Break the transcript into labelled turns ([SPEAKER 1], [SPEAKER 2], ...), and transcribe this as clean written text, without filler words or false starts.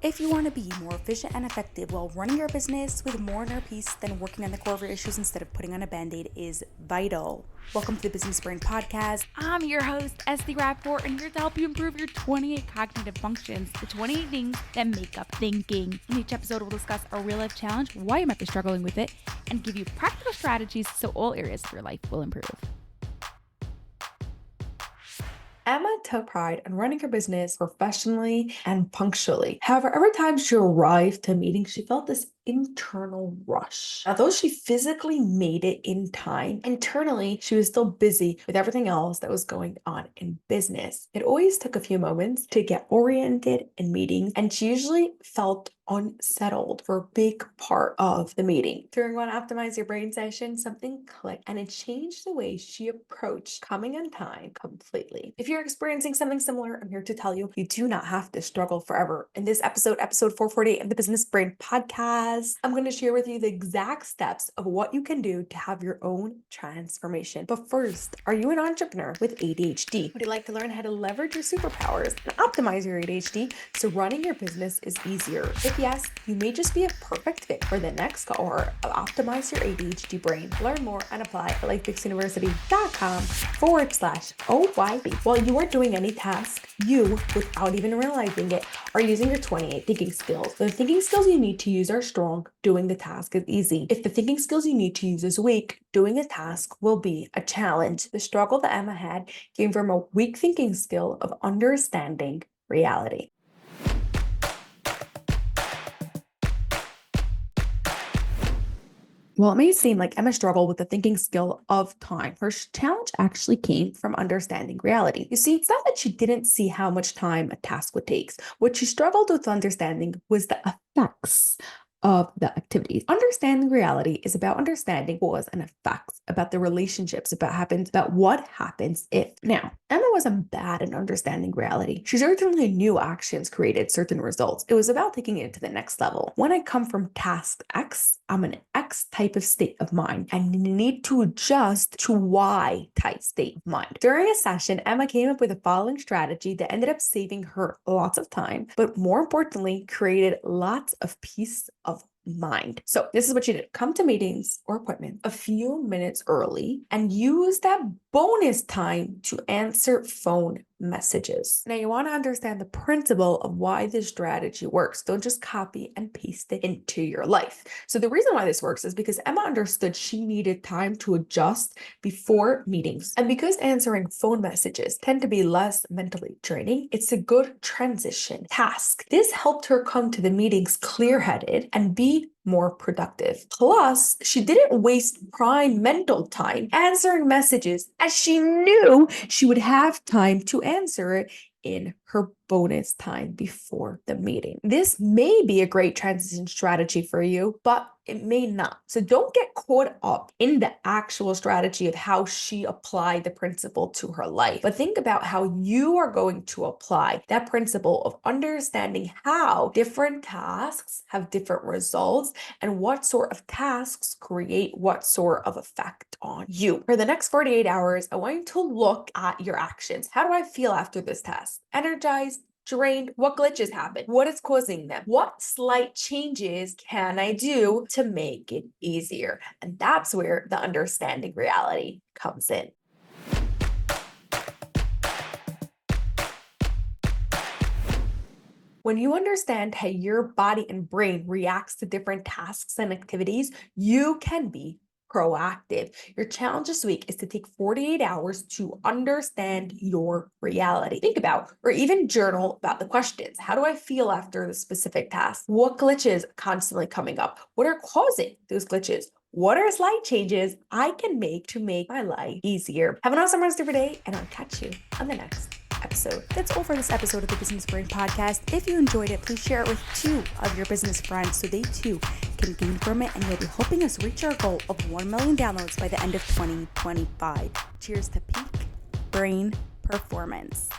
[SPEAKER 1] If you want to be more efficient and effective while running your business with more inner peace, then working on the core of your issues instead of putting on a band-aid is vital. Welcome to the Business Brain Podcast.
[SPEAKER 2] I'm your host, Esty Rapport, and here to help you improve your 28 cognitive functions, the 28 things that make up thinking. In each episode, we'll discuss a real-life challenge, why you might be struggling with it, and give you practical strategies so all areas of your life will improve.
[SPEAKER 3] Emma took pride in running her business professionally and punctually. However, every time she arrived to a meeting, she felt this internal rush. Although she physically made it in time, internally, she was still busy with everything else that was going on in business. It always took a few moments to get oriented in meetings, and she usually felt unsettled for a big part of the meeting. During one Optimize Your Brain session, something clicked and it changed the way she approached coming on time completely. If you're experiencing something similar, I'm here to tell you, you do not have to struggle forever. In this episode 448 of the Business Brain Podcast, I'm going to share with you the exact steps of what you can do to have your own transformation. But first, are you an entrepreneur with ADHD? Would you like to learn how to leverage your superpowers and optimize your ADHD so running your business is easier? If yes, you may just be a perfect fit for the next cohort of Optimize Your ADHD Brain. Learn more and apply at lifefixuniversity.com/OYB. While you are doing any task, you, without even realizing it, are using your 28 thinking skills. The thinking skills you need to use are strong. Doing the task is easy. If the thinking skills you need to use is weak, doing a task will be a challenge. The struggle that Emma had came from a weak thinking skill of understanding reality. Well, it may seem like Emma struggled with the thinking skill of time. Her challenge actually came from understanding reality. You see, it's not that she didn't see how much time a task would take. What she struggled with understanding was the effects of the activities. Understanding reality is about understanding cause and effects, about the relationships, about what happens if. Now, Emma wasn't bad at understanding reality. She certainly knew actions created certain results. It was about taking it to the next level. When I come from task X, I'm an X type of state of mind, and you need to adjust to Y type state of mind. During a session, Emma came up with the following strategy that ended up saving her lots of time, but more importantly, created lots of peace of mind. So this is what you did. Come to meetings or appointments a few minutes early and use that bonus time to answer phone messages. Now you want to understand the principle of why this strategy works. Don't just copy and paste it into your life. So the reason why this works is because Emma understood she needed time to adjust before meetings. And because answering phone messages tend to be less mentally draining, it's a good transition task. This helped her come to the meetings clear-headed and be more productive. Plus, she didn't waste prime mental time answering messages as she knew she would have time to answer it in her bonus time before the meeting. This may be a great transition strategy for you, but it may not. So don't get caught up in the actual strategy of how she applied the principle to her life, but think about how you are going to apply that principle of understanding how different tasks have different results and what sort of tasks create what sort of effect on you. For the next 48 hours, I want you to look at your actions. How do I feel after this task? Energized? Drained? What glitches happen? What is causing them? What slight changes can I do to make it easier? And that's where the understanding reality comes in. When you understand how your body and brain reacts to different tasks and activities, you can be proactive. Your challenge this week is to take 48 hours to understand your reality. Think about, or even journal about the questions. How do I feel after the specific task? What glitches are constantly coming up? What are causing those glitches? What are slight changes I can make to make my life easier? Have an awesome rest of your day, and I'll catch you on the next episode.
[SPEAKER 1] That's all for this episode of the Business Brain Podcast. If you enjoyed it, please share it with 2 of your business friends so they too can gain from it, and you'll be helping us reach our goal of 1 million downloads by the end of 2025. Cheers to peak brain performance.